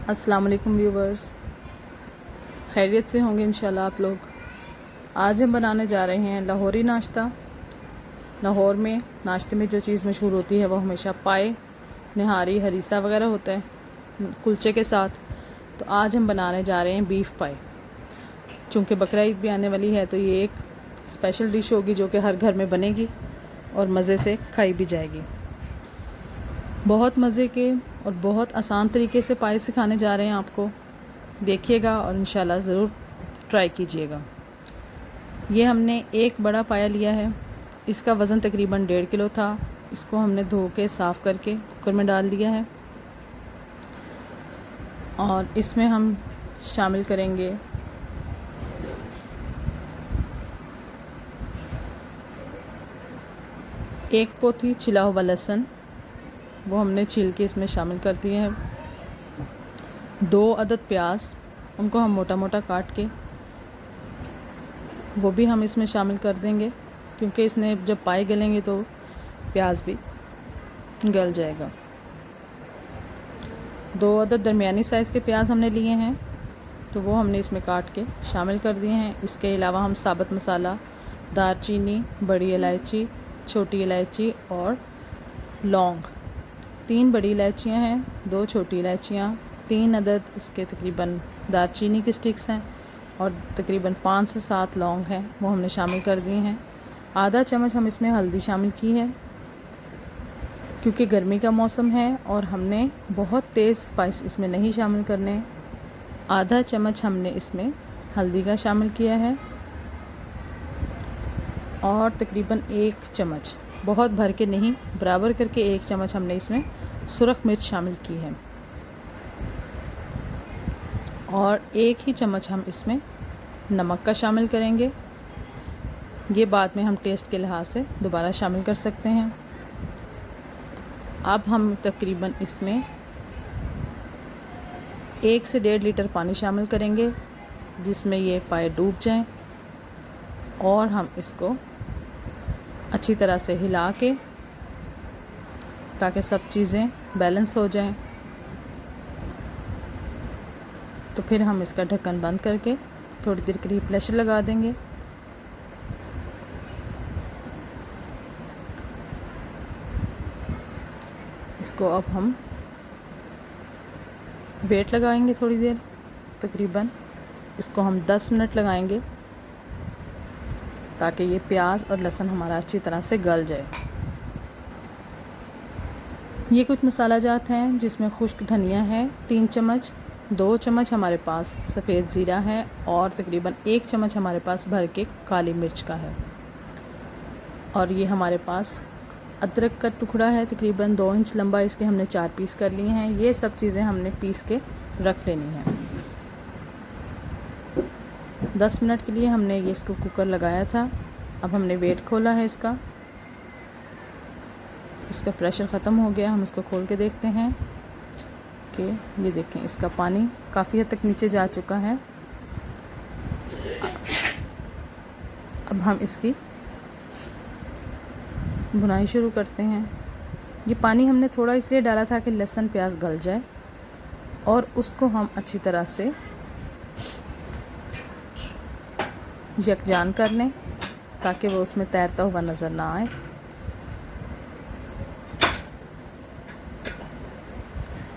अस्सलाम वालेकुम व्यूवर्स, खैरियत से होंगे इंशाल्लाह आप लोग। आज हम बनाने जा रहे हैं लाहौरी नाश्ता। लाहौर में नाश्ते में जो चीज़ मशहूर होती है वो हमेशा पाए, निहारी, हरीसा वगैरह होता है कुलचे के साथ। तो आज हम बनाने जा रहे हैं बीफ पाए। चूँकि बकरा ईद भी आने वाली है तो ये एक स्पेशल डिश होगी जो कि हर घर में बनेगी और मज़े से खाई भी जाएगी। बहुत मज़े के और बहुत आसान तरीके से पाए सिखाने जा रहे हैं आपको, देखिएगा और इंशाल्लाह ज़रूर ट्राई कीजिएगा। ये हमने एक बड़ा पाया लिया है, इसका वज़न तकरीबन 1.5 किलो था। इसको हमने धो के साफ़ करके कुकर में डाल दिया है और इसमें हम शामिल करेंगे एक पोथी छिला हुआ लहसुन, वो हमने छील के इसमें शामिल कर दिए हैं। 2 अदद प्याज, उनको हम मोटा मोटा काट के वो भी हम इसमें शामिल कर देंगे, क्योंकि इसने जब पाए गलेंगे तो प्याज भी गल जाएगा। 2 अदद दरमियानी साइज़ के प्याज हमने लिए हैं तो वो हमने इसमें काट के शामिल कर दिए हैं। इसके अलावा हम साबुत मसाला, दालचीनी, बड़ी इलायची, छोटी इलायची और लौंग, 3 बड़ी इलायचियाँ हैं, 2 छोटी इलायचियाँ, 3 अदद उसके तकरीबन दालचीनी के स्टिक्स हैं और तकरीबन 5 से 7 लौंग हैं, वो हमने शामिल कर दिए हैं। आधा चम्मच हम इसमें हल्दी शामिल की है, क्योंकि गर्मी का मौसम है और हमने बहुत तेज़ स्पाइस इसमें नहीं शामिल करने। आधा चम्मच हमने इसमें हल्दी का शामिल किया है और तकरीबन 1 चम्मच, बहुत भर के नहीं, बराबर करके 1 चम्मच हमने इसमें सुरख मिर्च शामिल की है और 1 ही चम्मच हम इसमें नमक का शामिल करेंगे। ये बाद में हम टेस्ट के लिहाज से दोबारा शामिल कर सकते हैं। अब हम तकरीबन इसमें 1 से 1.5 लीटर पानी शामिल करेंगे, जिसमें ये पाए डूब जाएं और हम इसको अच्छी तरह से हिला के, ताकि सब चीज़ें बैलेंस हो जाएं। तो फिर हम इसका ढक्कन बंद करके थोड़ी देर के लिए प्रेशर लगा देंगे। इसको अब हम वेट लगाएंगे थोड़ी देर, तकरीबन इसको हम 10 मिनट लगाएंगे, ताकि ये प्याज और लहसुन हमारा अच्छी तरह से गल जाए। ये कुछ मसाला जात हैं, जिसमें खुश्क धनिया है 3 चम्मच, 2 चम्मच हमारे पास सफ़ेद ज़ीरा है और तकरीबन 1 चम्मच हमारे पास भर के काली मिर्च का है। और ये हमारे पास अदरक का टुकड़ा है, तकरीबन 2 इंच लंबा, इसके हमने 4 पीस कर लिए हैं। ये सब चीज़ें हमने पीस के रख लेनी है। 10 मिनट के लिए हमने ये इसको कुकर लगाया था। अब हमने वेट खोला है इसका प्रेशर ख़त्म हो गया। हम इसको खोल के देखते हैं कि ये देखें, इसका पानी काफ़ी हद तक नीचे जा चुका है। अब हम इसकी भुनाई शुरू करते हैं। ये पानी हमने थोड़ा इसलिए डाला था कि लहसुन प्याज गल जाए और उसको हम अच्छी तरह से यकजान कर लें, ताकि वो उसमें तैरता हुआ नज़र ना आए।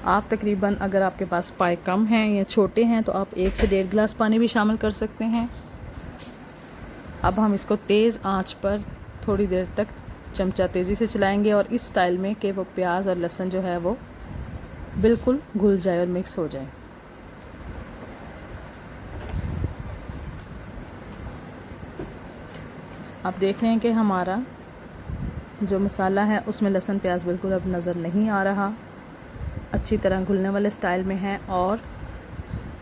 आप तकरीबन, अगर आपके पास पाए कम हैं या छोटे हैं तो आप 1 से 1.5 गिलास पानी भी शामिल कर सकते हैं। अब हम इसको तेज़ आंच पर थोड़ी देर तक चमचा तेज़ी से चलाएंगे और इस स्टाइल में कि वो प्याज और लहसुन जो है वो बिल्कुल घुल जाए और मिक्स हो जाए। आप देख रहे हैं कि हमारा जो मसाला है उसमें लहसुन प्याज बिल्कुल अब नज़र नहीं आ रहा, अच्छी तरह घुलने वाले स्टाइल में है। और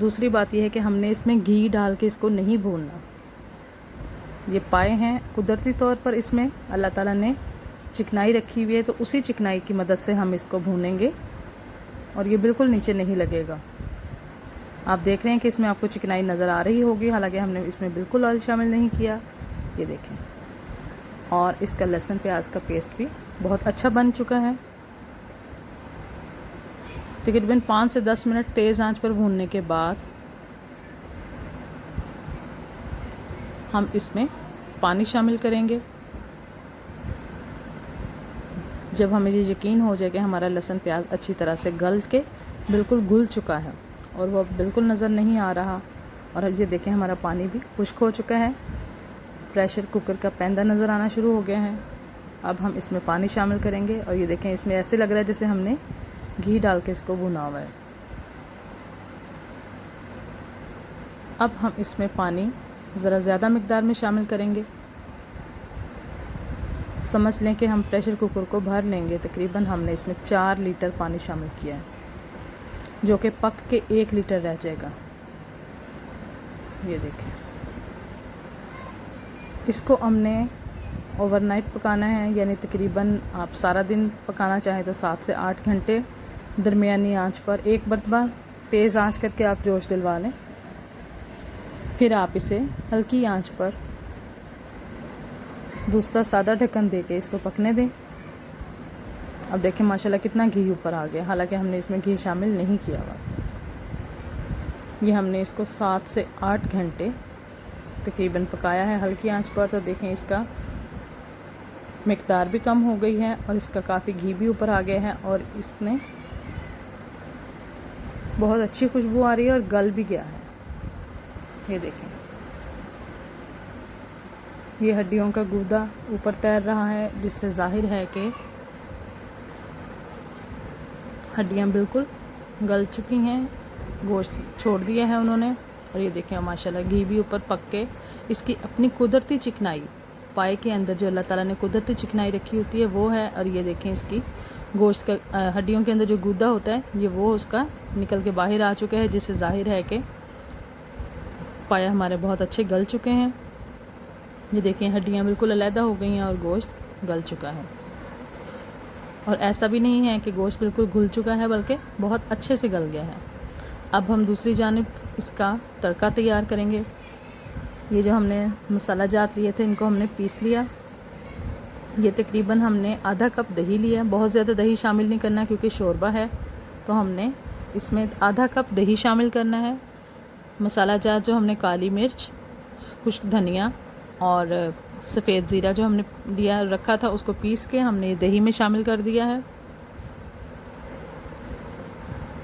दूसरी बात यह है कि हमने इसमें घी डाल के इसको नहीं भूनना। ये पाए हैं, कुदरती तौर पर इसमें अल्लाह ताला ने चिकनाई रखी हुई है, तो उसी चिकनाई की मदद से हम इसको भूनेंगे और ये बिल्कुल नीचे नहीं लगेगा। आप देख रहे हैं कि इसमें आपको चिकनाई नज़र आ रही होगी, हालांकि हमने इसमें बिल्कुल ऑयल शामिल नहीं किया। ये देखें, और इसका लहसुन प्याज का पेस्ट भी बहुत अच्छा बन चुका है। तकरीबन 5 से 10 मिनट तेज़ आंच पर भूनने के बाद हम इसमें पानी शामिल करेंगे। जब हमें ये यकीन हो जाए कि हमारा लहसुन प्याज अच्छी तरह से गल के बिल्कुल घुल चुका है और वो बिल्कुल नज़र नहीं आ रहा, और अब ये देखें हमारा पानी भी खुश्क हो चुका है, प्रेशर कुकर का पैंदा नज़र आना शुरू हो गया है। अब हम इसमें पानी शामिल करेंगे और ये देखें इसमें ऐसे लग रहा है जैसे हमने घी डाल के इसको भुना हुआ है। अब हम इसमें पानी ज़रा ज़्यादा मिक़दार में शामिल करेंगे। समझ लें कि हम प्रेशर कुकर को भर लेंगे। तकरीबन हमने इसमें 4 लीटर पानी शामिल किया है, जो कि पक के 1 लीटर रह जाएगा। ये देखें, इसको हमने ओवरनाइट पकाना है, यानी तकरीबन आप सारा दिन पकाना चाहें तो 7 से 8 घंटे दरमियानी आंच पर एक मरतबा तेज़ आंच करके आप जोश दिलवा लें। फिर आप इसे हल्की आंच पर दूसरा सादा ढक्कन दे के इसको पकने दें। अब देखें माशाल्लाह कितना घी ऊपर आ गया, हालांकि हमने इसमें घी शामिल नहीं किया हुआ। ये हमने इसको 7 से 8 घंटे तकरीबन पकाया है हल्की आंच पर। तो देखें इसका मिक़दार भी कम हो गई है और इसका काफ़ी घी भी ऊपर आ गया है और इसमें बहुत अच्छी खुशबू आ रही है और गल भी गया है। ये देखें, ये हड्डियों का गूदा ऊपर तैर रहा है, जिससे ज़ाहिर है कि हड्डियां बिल्कुल गल चुकी हैं, गोश्त छोड़ दिया है उन्होंने। और ये देखें माशाल्लाह घी भी ऊपर पक के इसकी अपनी कुदरती चिकनाई, पाए के अंदर जो अल्लाह ताला ने कुदरती चिकनाई रखी होती है वो है। और ये देखें इसकी गोश्त का हड्डियों के अंदर जो गूदा होता है ये वो उसका निकल के बाहर आ चुका है, जिससे ज़ाहिर है कि पाया हमारे बहुत अच्छे गल चुके हैं। ये देखें हड्डियां बिल्कुल अलहदा हो गई हैं और गोश्त गल चुका है। और ऐसा भी नहीं है कि गोश्त बिल्कुल घुल चुका है, बल्कि बहुत अच्छे से गल गया है। अब हम दूसरी जानिब इसका तड़का तैयार करेंगे। ये जो हमने मसाला जात लिए थे इनको हमने पीस लिया। ये तकरीबन हमने आधा कप दही लिया, बहुत ज़्यादा दही शामिल नहीं करना क्योंकि शोरबा है, तो हमने इसमें आधा कप दही शामिल करना है। मसाला जात जो हमने काली मिर्च, खुश्क धनिया और सफ़ेद ज़ीरा जो हमने लिया रखा था उसको पीस के हमने दही में शामिल कर दिया है।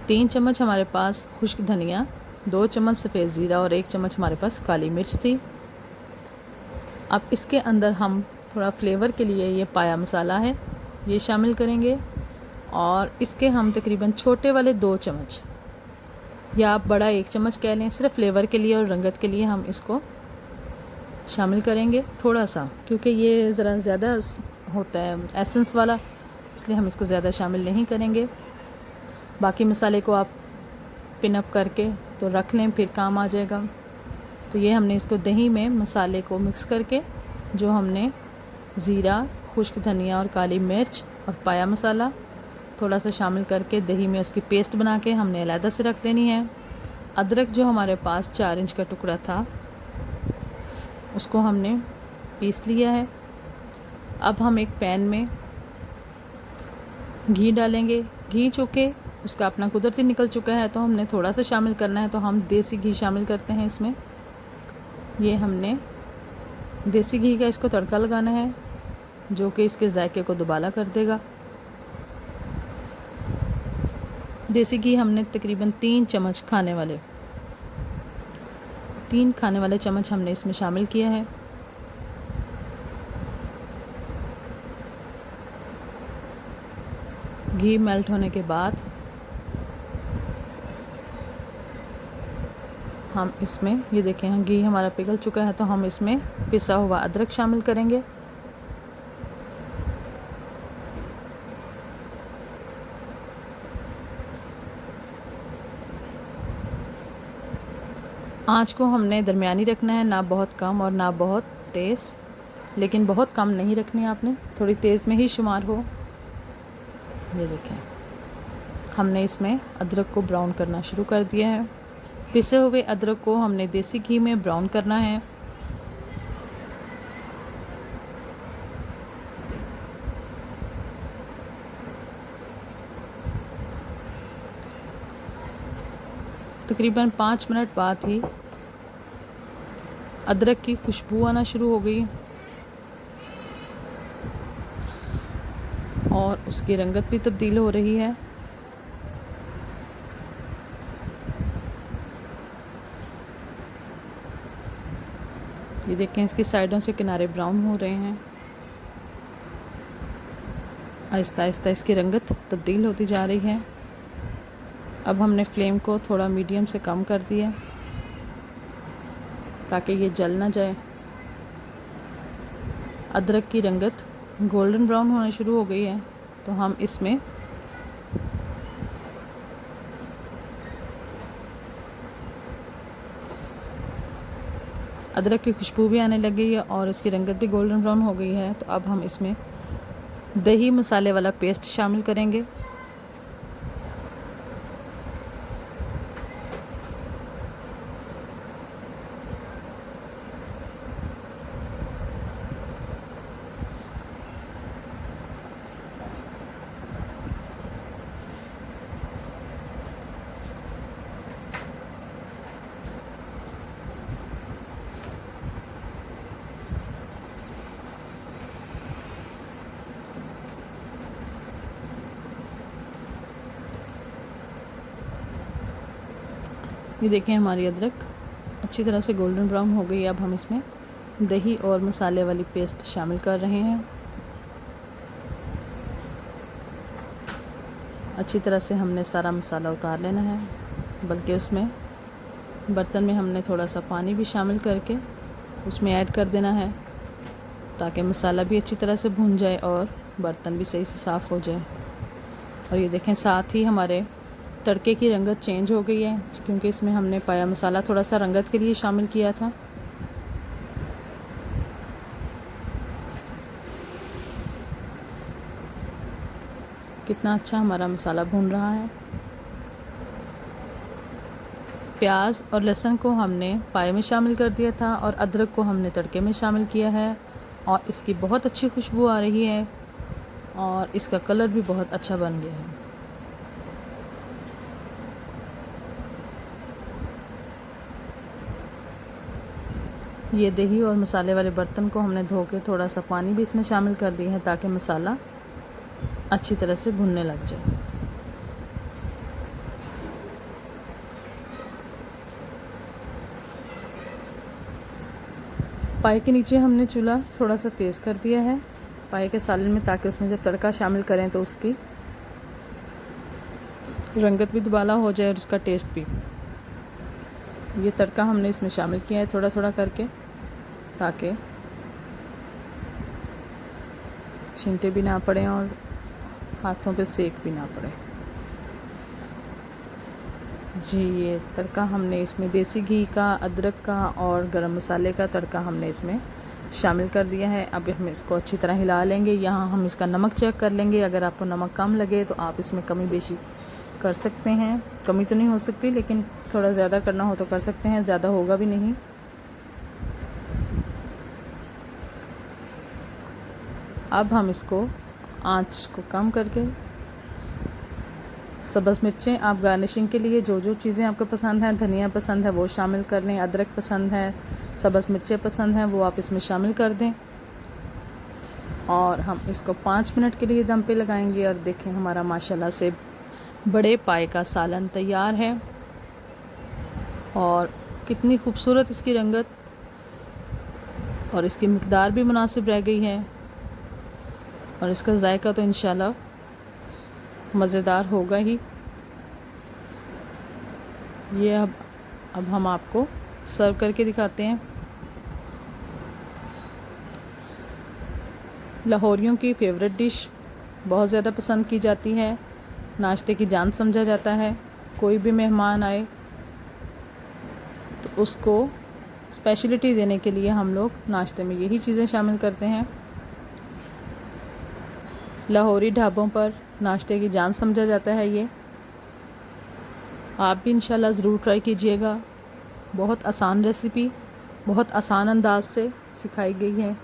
3 चम्मच हमारे पास खुश्क धनिया, 2 चम्मच सफ़ेद ज़ीरा और 1 चम्मच हमारे पास काली मिर्च थी। अब इसके अंदर हम थोड़ा फ्लेवर के लिए ये पाया मसाला है ये शामिल करेंगे और इसके हम तकरीबन छोटे वाले 2 चम्मच या आप बड़ा 1 चम्मच कह लें, सिर्फ फ्लेवर के लिए और रंगत के लिए हम इसको शामिल करेंगे थोड़ा सा, क्योंकि ये ज़रा ज़्यादा होता है एसेंस वाला, इसलिए हम इसको ज़्यादा शामिल नहीं करेंगे। बाकी मसाले को आप पिन अप करके तो रख लें, फिर काम आ जाएगा। तो ये हमने इसको दही में मसाले को मिक्स करके जो हमने ज़ीरा, खुश्क धनिया और काली मिर्च और पाया मसाला थोड़ा सा शामिल करके दही में उसकी पेस्ट बना के हमने अलहदा से रख देनी है। अदरक जो हमारे पास 4 इंच का टुकड़ा था उसको हमने पीस लिया है। अब हम एक पैन में घी डालेंगे। घी चूँकि उसका अपना कुदरती निकल चुका है तो हमने थोड़ा सा शामिल करना है, तो हम देसी घी शामिल करते हैं इसमें। ये हमने देसी घी का इसको तड़का लगाना है जो कि इसके जायके को दुबाला कर देगा। देसी घी हमने तकरीबन 3 चम्मच खाने वाले 3 खाने वाले चम्मच हमने इसमें शामिल किया है। घी मेल्ट होने के बाद हम इसमें ये देखें घी हमारा पिघल चुका है, तो हम इसमें पिसा हुआ अदरक शामिल करेंगे। आँच को हमने दरमियानी रखना है, ना बहुत कम और ना बहुत तेज़, लेकिन बहुत कम नहीं रखनी आपने, थोड़ी तेज़ में ही शुमार हो। ये देखें हमने इसमें अदरक को ब्राउन करना शुरू कर दिया है। पिसे हुए अदरक को हमने देसी घी में ब्राउन करना है। तकरीबन 5 मिनट बाद ही अदरक की खुशबू आना शुरू हो गई और उसकी रंगत भी तब्दील हो रही है। ये देखें, इसकी साइडों से किनारे ब्राउन हो रहे हैं। आहिस्ता आहिस्ता इसकी रंगत तब्दील होती जा रही है। अब हमने फ्लेम को थोड़ा मीडियम से कम कर दिया ताकि ये जल ना जाए। अदरक की रंगत गोल्डन ब्राउन होना शुरू हो गई है, तो हम इसमें अदरक की खुशबू भी आने लग गई है और इसकी रंगत भी गोल्डन ब्राउन हो गई है। तो अब हम इसमें दही मसाले वाला पेस्ट शामिल करेंगे। ये देखें, हमारी अदरक अच्छी तरह से गोल्डन ब्राउन हो गई है। अब हम इसमें दही और मसाले वाली पेस्ट शामिल कर रहे हैं। अच्छी तरह से हमने सारा मसाला उतार लेना है, बल्कि उसमें बर्तन में हमने थोड़ा सा पानी भी शामिल करके उसमें ऐड कर देना है ताकि मसाला भी अच्छी तरह से भुन जाए और बर्तन भी सही से साफ़ हो जाए। और ये देखें, साथ ही हमारे तड़के की रंगत चेंज हो गई है, क्योंकि इसमें हमने पाया मसाला थोड़ा सा रंगत के लिए शामिल किया था। कितना अच्छा हमारा मसाला भून रहा है। प्याज और लहसुन को हमने पाए में शामिल कर दिया था और अदरक को हमने तड़के में शामिल किया है और इसकी बहुत अच्छी खुशबू आ रही है और इसका कलर भी बहुत अच्छा बन गया है। ये दही और मसाले वाले बर्तन को हमने धो के थोड़ा सा पानी भी इसमें शामिल कर दिया है ताकि मसाला अच्छी तरह से भुनने लग जाए। पाए के नीचे हमने चूल्हा थोड़ा सा तेज़ कर दिया है पाए के सालन में, ताकि उसमें जब तड़का शामिल करें तो उसकी रंगत भी दुबाला हो जाए और उसका टेस्ट भी। ये तड़का हमने इसमें शामिल किया है थोड़ा थोड़ा करके, ताकि छींटे भी ना पड़े और हाथों पे सेक भी ना पड़े। जी, ये तड़का हमने इसमें देसी घी का, अदरक का और गरम मसाले का तड़का हमने इसमें शामिल कर दिया है। अब हम इसको अच्छी तरह हिला लेंगे। यहाँ हम इसका नमक चेक कर लेंगे। अगर आपको नमक कम लगे तो आप इसमें कमी बेशी कर सकते हैं। कमी तो नहीं हो सकती, लेकिन थोड़ा ज़्यादा करना हो तो कर सकते हैं, ज़्यादा होगा भी नहीं। अब हम इसको आंच को कम करके, सब्ज़ मिर्चें आप गार्निशिंग के लिए जो जो चीज़ें आपको पसंद हैं, धनिया पसंद है वो शामिल कर लें, अदरक पसंद है, सब्ज़ मिर्चें पसंद हैं वो आप इसमें शामिल कर दें और हम इसको 5 मिनट के लिए दम पे लगाएंगे। और देखें, हमारा माशाल्लाह से बड़े पाए का सालन तैयार है और कितनी खूबसूरत इसकी रंगत और इसकी मिक़दार भी मुनासिब रह गई है और इसका जायका तो इंशाल्लाह मज़ेदार होगा ही। ये अब हम आपको सर्व करके दिखाते हैं। लाहौरियों की फेवरेट डिश, बहुत ज़्यादा पसंद की जाती है, नाश्ते की जान समझा जाता है। कोई भी मेहमान आए तो उसको स्पेशलिटी देने के लिए हम लोग नाश्ते में यही चीज़ें शामिल करते हैं। लाहौरी ढाबों पर नाश्ते की जान समझा जाता है ये। आप भी इंशाल्लाह ज़रूर ट्राई कीजिएगा। बहुत आसान रेसिपी, बहुत आसान अंदाज से सिखाई गई है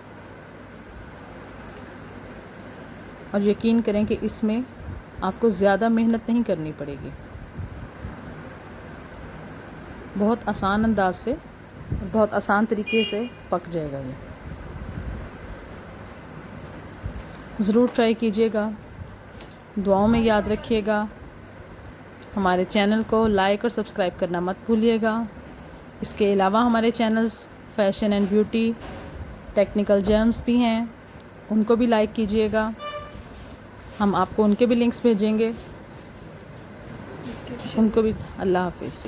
और यकीन करें कि इसमें आपको ज़्यादा मेहनत नहीं करनी पड़ेगी। बहुत आसान अंदाज से, बहुत आसान तरीके से पक जाएगा ये। ज़रूर ट्राई कीजिएगा, दुआओं में याद रखिएगा। हमारे चैनल को लाइक और सब्सक्राइब करना मत भूलिएगा। इसके अलावा हमारे channels fashion and beauty, technical James भी हैं, उनको भी लाइक कीजिएगा। हम आपको उनके भी लिंक्स भेजेंगे, उनको भी। अल्लाह हाफिज़।